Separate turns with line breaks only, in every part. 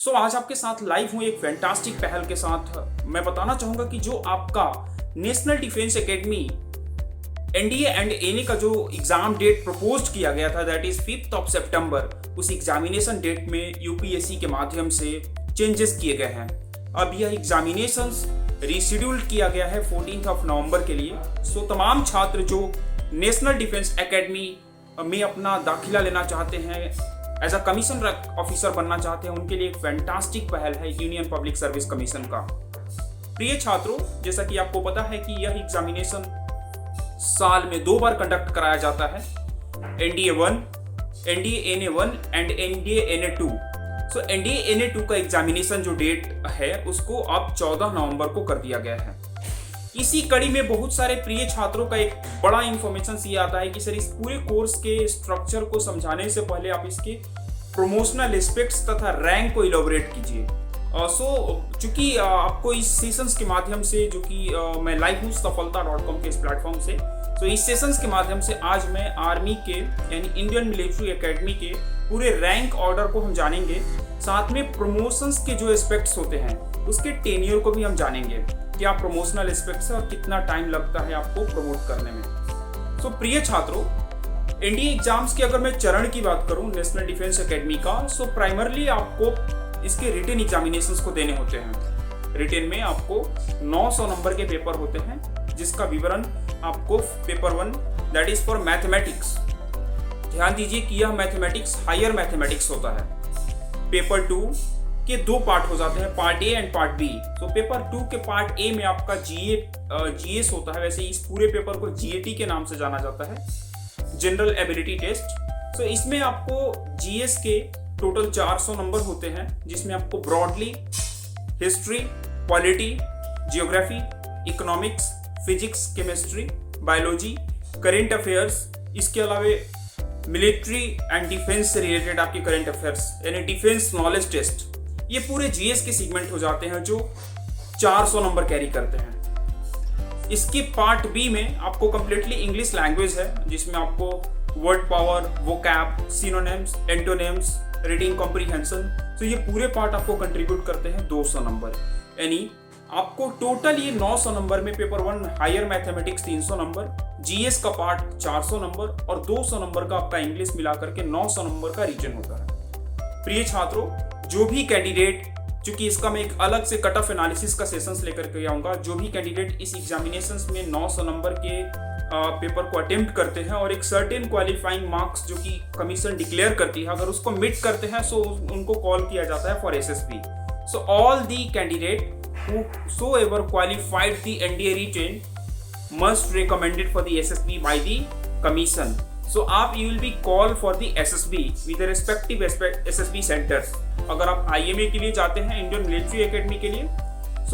आज आपके साथ लाइव हूँ एक फैंटास्टिक पहल के साथ। मैं बताना चाहूँगा कि जो आपका national defence academy NDA and NA का जो एग्जाम डेट प्रपोज किया गया था, दैट इज 5 ऑफ सितंबर, उस एग्जामिनेशन डेट में यूपीएससी के माध्यम से चेंजेस किए गए हैं। अब यह एग्जामिनेशंस रीशेड्यूल्ड किया गया है 14 ऑफ नवंबर के लिए। तमाम छात्र जो नेशनल डिफेंस एकेडमी में अपना दाखिला लेना चाहते हैं, एज अ कमीशन ऑफिसर बनना चाहते हैं, उनके लिए एक फैंटास्टिक पहल है यूनियन पब्लिक सर्विस कमीशन का। प्रिय छात्रों, जैसा कि आपको पता है कि यह एग्जामिनेशन साल में 2 बार कंडक्ट कराया जाता है, NDA 1, NDA NA 1 and NDA NA 2। NDA NA 2 का एग्जामिनेशन जो डेट है उसको अब 14 नवंबर को कर दिया गया है। इसी कड़ी में बहुत सारे प्रिय छात्रों का एक बड़ा इंफॉर्मेशन ये आता है कि सर, इस पूरे कोर्स के स्ट्रक्चर को समझाने से पहले आप इसके प्रमोशनल एस्पेक्ट्स तथा रैंक को इलॉबरेट कीजिए। चूंकि आपको इस सेशंस के माध्यम से, जो कि मैं लाइव हूँ सफलता.com के इस प्लेटफॉर्म से, इस सेशंस के माध्यम से आज मैं आर्मी के यानी इंडियन मिलिट्री एकेडमी के पूरे रैंक ऑर्डर को हम जानेंगे। साथ में प्रमोशंस के जो एस्पेक्ट्स होते हैं उसके टेन्योर को भी हम जानेंगे, क्या प्रमोशनल एस्पेक्ट्स है और कितना टाइम लगता है आपको प्रमोट करने में। प्रिय छात्रों, एनडीए एग्जाम्स की अगर मैं चरण की बात करूं नेशनल डिफेंस एकेडमी का, प्राइमरली आपको इसके रिटन एग्जामिनेशंस को देने होते हैं। रिटन में आपको 900 नंबर के पेपर होते हैं, जिसका विवरण आपको paper 1 that is for mathematics, ध्यान दीजिए कि यह मैथमेटिक्स हायर मैथमेटिक्स होता है। पेपर 2 के 2 पार्ट हो जाते हैं, part A and part B. Paper 2 के पार्ट ए में आपका जीएस होता है, वैसे इस पूरे पेपर को जीएटी के नाम से जाना जाता है, जनरल एबिलिटी टेस्ट। इसमें आपको जीएस के टोटल 400 नंबर होते हैं, जिसमें आपको broadly history, polity, geography, economics, physics, chemistry, biology, current affairs, इसके अलावा मिलिट्री एंड डिफेंस से रिलेटेड आपके करेंट अफेयर्स यानी डिफेंस नॉलेज टेस्ट, ये पूरे जीएस के सेगमेंट हो जाते हैं जो 400 नंबर कैरी करते हैं। इसके पार्ट बी में आपको कंप्लीटली इंग्लिश लैंग्वेज है, जिसमें आपको word power, vocab, synonyms, antonyms, reading comprehension, ये पूरे पार्ट आपको कंट्रीब्यूट करते हैं 200 नंबर। यानी आपको टोटल ये 900 नंबर में paper 1 higher mathematics 300 number, GS का पार्ट 400 नंबर और 200 नंबर का आपका इंग्लिश मिला करके 900 नंबर का रीजन होता है। प्रिय छात्रों, जो भी कैंडिडेट, चूंकि इसका मैं एक अलग से कट ऑफ एनालिसिस का सेशंस लेकर के आऊंगा, जो भी कैंडिडेट इस एग्जामिनेशंस में 900 नंबर के पेपर को अटेम्प्ट करते हैं और एक सर्टेन क्वालिफाइंग मार्क्स जो कि कमीशन डिक्लेयर करती है, अगर उसको मिट करते हैं उनको कॉल किया जाता है for SSB. All the candidate whosoever qualified the NDA retain must recommended for the SSB by the commission. You will be called for the SSB with the respective SSB centers. अगर आप IMA के लिए जाते हैं, Indian military academy के लिए,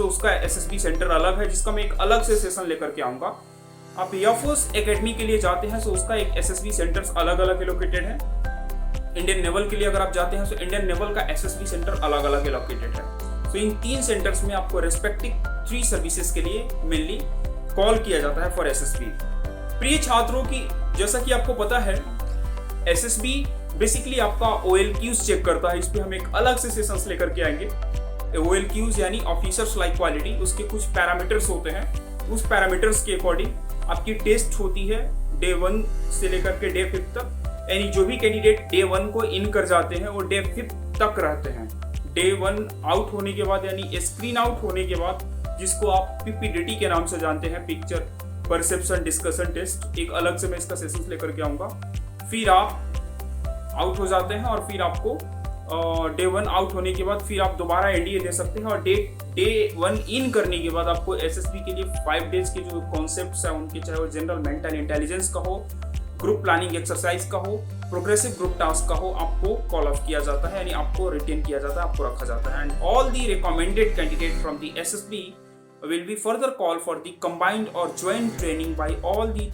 उसका SSB centre अलग है, जिसका मैं एक अलग से सेशन लेकर के आऊंगा। आप एयरफोर्स एकेडमी के लिए जाते हैं, उसका एक SSB सेंटर्स अलग अलग एलोकेटेड है। इंडियन नेवल के लिए अगर आप जाते हैं, इंडियन नेवल का SSB सेंटर अलग अलग एलोकेटेड है। इन 3 सेंटर्स में आपको रेस्पेक्टिव 3 सर्विसेज के लिए मेनली कॉल किया जाता है फॉर एसएसबी। प्रिय छात्रों की, जैसा कि आपको पता है, एसएसबी बेसिकली आपका OLQs चेक करता है। इस पे हम एक अलग से सेशंस लेकर के आएंगे। OLQs यानी ऑफिसर्स लाइक क्वालिटी, उसके कुछ पैरामीटर्स होते हैं। उस पैरामीटर्स के अकॉर्डिंग आपकी टेस्ट होती है डे 1 से लेकर के डे 5 तक। यानी जो भी कैंडिडेट डे 1 को इन कर जाते हैं वो डे 5 तक रहते हैं। डे 1 आउट होने के बाद, यानी स्क्रीन आउट होने के बाद, जिसको आप PPDT के नाम से जानते हैं, पिक्चर परसेप्शन डिस्कशन टेस्ट, एक अलग से मैं इसका सेशंस लेकर के आऊंगा। फिर आप आउट हो जाते हैं और फिर आपको डे 1 आउट होने के बाद फिर आप दोबारा एनडीए दे सकते हैं। और डे 1 इन करने के बाद आपको एसएसबी के लिए 5 डेज के जो कॉन्सेप्ट्स हैं उनके, चाहे वो जनरल मेंटल इंटेलिजेंस का हो, ग्रुप प्लानिंग एक्सरसाइज का हो, प्रोग्रेसिव ग्रुप टास्क का हो, आपको कॉल ऑफ किया जाता है, यानी आपको रिटेन किया जाता है, आपको रखा जाता है। And all the recommended candidate from the SSB will be further call for the combined और joint training by all the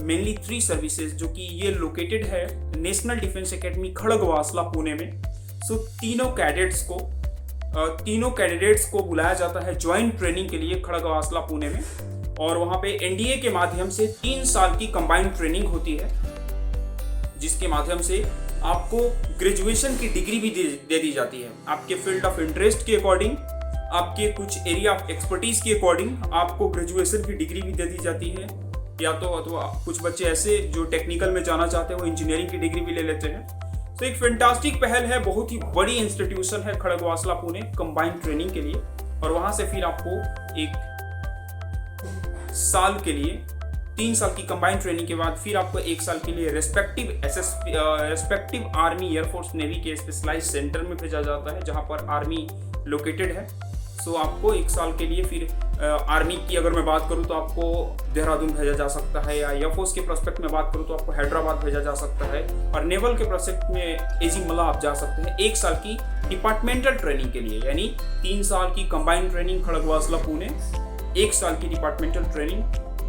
mainly 3 services, जो कि ये लोकेटेड है national defence academy Khadakwasla Pune में। तीनों कैंडिडेट्स को बुलाया जाता है ज्वाइंट ट्रेनिंग के लिए खड़गवासला पुणे में, और वहाँ पे एनडीए के माध्यम से 3 साल की कंबाइंड ट्रेनिंग होती है, जिसके माध्यम से आपको ग्रेजुएशन की डिग्री भी दे दी जाती है। आपके फील्ड ऑफ इंटरेस्ट के अकॉर्डिंग, आपके कुछ एरिया ऑफ एक्सपर्टीज के अकॉर्डिंग आपको ग्रेजुएशन की डिग्री भी दे दी जाती है। या तो अथवा कुछ बच्चे ऐसे जो टेक्निकल में जाना चाहते हैं वो इंजीनियरिंग की डिग्री भी ले लेते हैं। तो एक फैंटास्टिक पहल है, बहुत ही बड़ी इंस्टीट्यूशन है खड़गवासला पुणे कंबाइंड ट्रेनिंग के लिए। और वहां से फिर आपको एक साल के लिए, 3 साल की कंबाइंड ट्रेनिंग के बाद फिर आपको 1 साल के लिए रेस्पेक्टिव आर्मी, एयरफोर्स, नेवी के स्पेशलाइज्ड सेंटर में भेजा जाता है जहां पर आर्मी लोकेटेड है। सो आपको 1 साल के लिए फिर आर्मी की अगर मैं बात करूं तो आपको देहरादून भेजा जा सकता है, या एयरफोर्स के प्रोस्पेक्ट में बात करूं तो आपको हैदराबाद भेजा जा सकता है, और नेवल के प्रोस्पेक्ट में एजीमला आप जा सकते हैं 1 साल की डिपार्टमेंटल ट्रेनिंग के लिए। यानी 3 साल की कंबाइंड ट्रेनिंग खड़गवासला पुणे, 1 साल की departmental training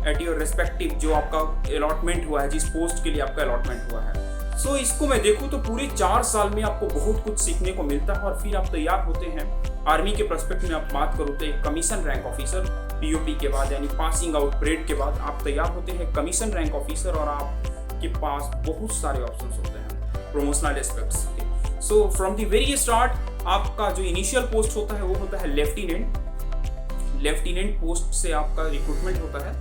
at your respective जो आपका अलॉटमेंट हुआ है, जिस पोस्ट के लिए आपका अलॉटमेंट हुआ है। सो इसको मैं देखूं तो पूरे 4 साल में आपको बहुत कुछ सीखने को मिलता है, और फिर आप तैयार होते हैं। आर्मी के प्रोस्पेक्ट में आप बात करूं तो एक कमीशन रैंक ऑफिसर पीओपी के बाद, यानी पासिंग आउट परेड के बाद आप तैयार होते हैं कमीशन रैंक ऑफिसर, और आपके पास बहुत सारे ऑप्शंस होते हैं प्रोमोशनल एस्पेक्ट्स के। So from the very start आपका जो इनिशियल पोस्ट होता है वो होता है लेफ्टिनेंट। लेफ्टिनेंट पोस्ट से आपका रिक्रूटमेंट होता है,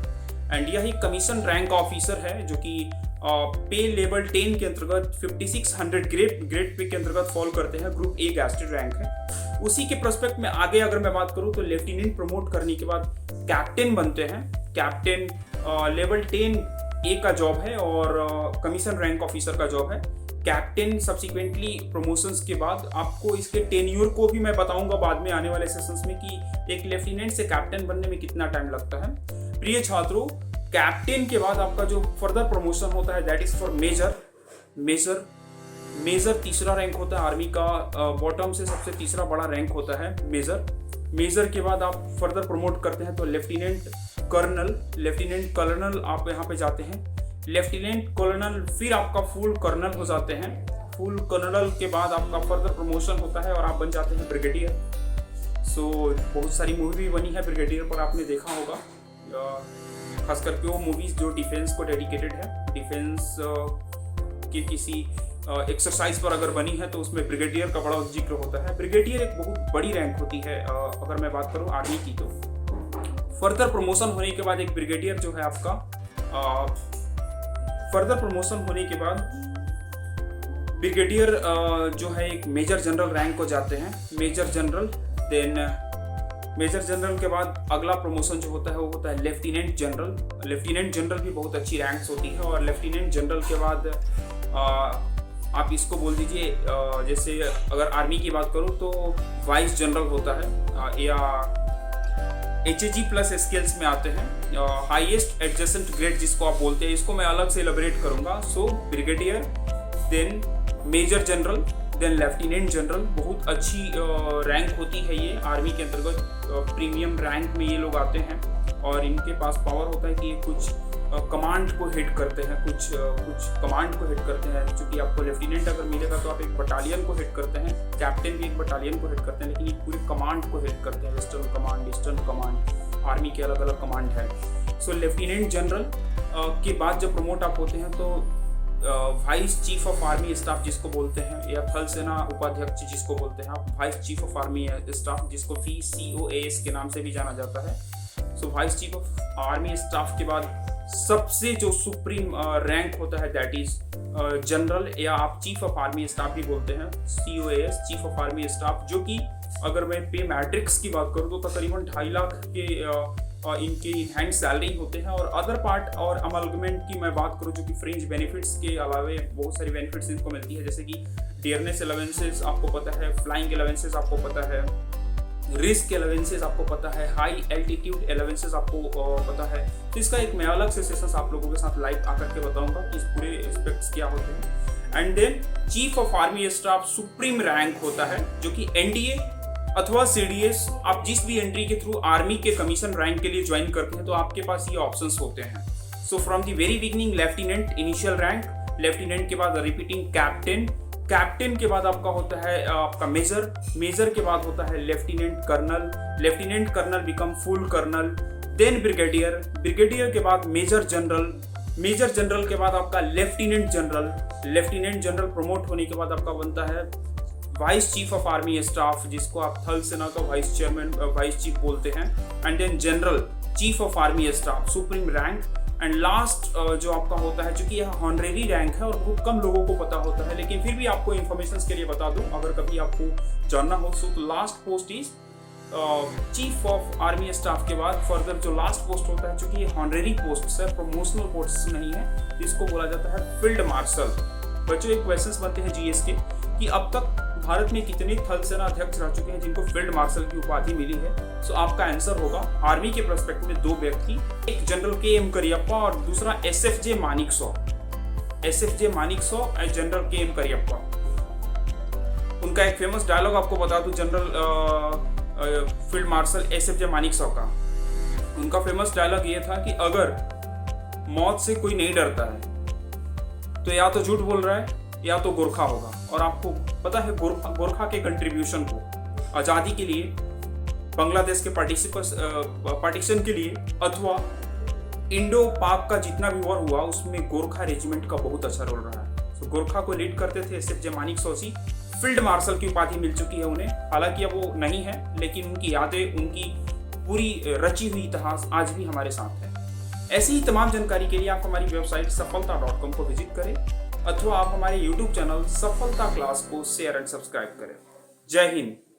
एंड यही कमीशन रैंक ऑफिसर है जो कि पे लेवल 10 के अंतर्गत 5600 ग्रेड पे के अंतर्गत फॉल करते हैं। ग्रुप ए गैस्टेड रैंक है। उसी के प्रोस्पेक्ट में आगे अगर मैं बात करूं तो लेफ्टिनेंट प्रमोट करने के बाद कैप्टन बनते हैं। कैप्टन लेवल 10 ए का जॉब है और कमीशन रैंक ऑफिसर का जॉब है। कैप्टन सब्सिक्वेंटली प्रमोशंस के बाद आपको इसके टेन्योर को भी मैं बताऊंगा बाद में आने वाले सेशंस में कि एक लेफ्टिनेंट से कैप्टन बनने में कितना टाइम लगता है। प्रिय छात्रों, कैप्टन के बाद आपका जो फर्दर प्रमोशन होता है that is for major. Major तीसरा रैंक होता है आर्मी का, बॉटम से सबसे तीसरा बड़ा रैंक होता है मेजर के बाद आप फर्दर प्रमोट करते हैं तो लेफ्टिनेंट कर्नल आप यहाँ पे जाते हैं। लेफ्टिनेंट कर्नल फिर आपका फुल कर्नल हो जाते हैं। फुल कर्नल के बाद आपका फर्दर प्रमोशन होता है और आप बन जाते हैं ब्रिगेडियर। सो बहुत सारी मूवी भी बनी है ब्रिगेडियर पर, आपने देखा होगा, खास करके वो मूवीज जो डिफेंस को डेडिकेटेड है। डिफेंस के किसी एक्सरसाइज पर अगर बनी है तो उसमें ब्रिगेडियर का बड़ा जिक्र होता है। ब्रिगेडियर एक बहुत बड़ी रैंक होती है अगर मैं बात करूं आर्मी की। तो फर्दर प्रमोशन होने के बाद एक ब्रिगेडियर जो है आपका, फर्दर प्रमोशन होने के बाद ब्रिगेडियर जो है एक मेजर जनरल रैंक को जाते हैं। Major general, then major general के बाद अगला प्रमोशन जो होता है वो होता है लेफ्टिनेंट जनरल। लेफ्टिनेंट जनरल भी बहुत अच्छी रैंक्स होती है, और लेफ्टिनेंट जनरल के बाद आप इसको बोल दीजिए, जैसे अगर आर्मी की बात करूँ तो वाइस जनरल होता है, या HAG प्लस स्केल्स में आते हैं, हाईएस्ट एडजेसेंट ग्रेड जिसको आप बोलते हैं। इसको मैं अलग से एलैबोरेट करूंगा। So brigadier, then major general, then lieutenant general. बहुत अच्छी रैंक होती है ये आर्मी के अंतर्गत, प्रीमियम रैंक में ये लोग आते हैं, और इनके पास पावर होता है कि ये कुछ कमांड को हिट करते हैं, कुछ कमांड को हिट करते हैं। चूंकि आपको लेफ्टिनेंट अगर मिलेगा तो आप एक बटालियन को हिट करते हैं, कैप्टन भी एक बटालियन को हिट करते हैं, लेकिन ये पूरी कमांड को हिट करते हैं। Western command, eastern command, army के अलग अलग कमांड है। सो लेफ्टिनेंट जनरल के बाद जब प्रमोट आप होते हैं तो vice chief of army staff जिसको बोलते हैं, या थल सेना उपाध्यक्ष जिसको बोलते हैं आप, vice chief of army staff जिसको VCOAS के नाम से भी जाना जाता है। So vice chief of army staff के बाद सबसे जो सुप्रीम रैंक होता है दैट इज जनरल, या आप चीफ ऑफ आर्मी स्टाफ भी बोलते हैं, COAS chief of army staff, जो कि अगर मैं पे मैट्रिक्स की बात करूँ तो तकरीबन 2.5 लाख के इनके इन हैंड सैलरी होते हैं। और अदर पार्ट और अमलगमेंट की मैं बात करूँ जो कि फ्रिंज बेनिफिट्स के अलावे बहुत सारी बेनिफिट्स इनको मिलती है, जैसे कि डियरनेस अलावेंसेस आपको पता है, फ्लाइंग अलावेंसेस आपको पता है, रिस्क अलावेंसेस आपको पता है, हाई एल्टीट्यूड अलावेंसेस आपको पता है। तो इसका एक मैं अलग से सेशंस आप लोगों के साथ लाइव आकर के बताऊंगा कि इस पूरे एस्पेक्ट्स क्या होते हैं। And then chief of army staff supreme rank होता है जो कि NDA अथवा CDS, आप जिस भी एंट्री के थ्रू आर्मी के कमीशन रैंक के लिए ज्वाइन करते हैं तो आपके पास ये ऑप्शंस होते हैं। So from the very beginning lieutenant initial rank, lieutenant के बाद रिपीटिंग कैप्टन, कैप्टन के बाद आपका होता है आपका मेजर के बाद होता है lieutenant colonel become full colonel, then brigadier के बाद मेजर जनरल के बाद आपका lieutenant general, lieutenant general promote होने के बाद आपका बनता है vice chief of army staff, जिसको आप थल सेना का वाइस चेयरमैन वाइस चीफ बोलते हैं, and then general chief of army staff, supreme rank, and last जो आपका होता है, चूंकि यह हॉनरेरी रैंक है और बहुत कम लोगों को पता होता है, लेकिन फिर भी आपको इन्फॉर्मेशन के लिए बता दूं अगर कभी आपको जानना हो। सो तो last post is chief of army staff के बाद फर्दर जो लास्ट पोस्ट होता है, चूंकि ये हॉनरेरी पोस्ट है, प्रमोशनल पोस्ट नहीं है, इसको बोला जाता है फील्ड मार्शल। बच्चों एक क्वेश्चंस बनते हैं जीएस के कि अब तक भारत में कितने थल सेना अध्यक्ष रह चुके हैं जिनको फील्ड मार्शल की उपाधि मिली है। सो आपका आंसर होगा आर्मी के पर्सपेक्टिव में 2 व्यक्ति, एक जनरल के.एम. करियप्पा और दूसरा SFJ Manekshaw. SFJ Manekshaw and general KM. Cariappa. उनका एक फेमस डायलॉग आपको बता दूं, general field marshal SFJ Manekshaw का। उनका फेमस डायलॉग ये था कि अगर मौत से कोई नहीं डरता है तो या तो झूठ बोल रहा है या तो गोरखा होगा। और आपको पता है गोरखा के कंट्रीब्यूशन को आज़ादी के लिए, बांग्लादेश के पार्टीशन के लिए, अथवा इंडो पाक का जितना भी वॉर हुआ उसमें गोरखा रेजिमेंट का बहुत अच्छा रोल रहा है। तो गोरखा को लीड करते थे एसएफजे मानेकशॉ जी। फील्ड मार्शल की उपाधि मिल चुकी है उन्हें, हालांकि अब वो नहीं है, लेकिन उनकी यादें, उनकी पूरी रची हुई इतिहास आज भी हमारे साथ है। ऐसी ही तमाम जानकारी के लिए आप हमारी वेबसाइट सफलता.com को विजिट करें अथवा आप हमारे YouTube चैनल सफलता क्लास को शेयर एंड सब्सक्राइब करें। जय हिंद।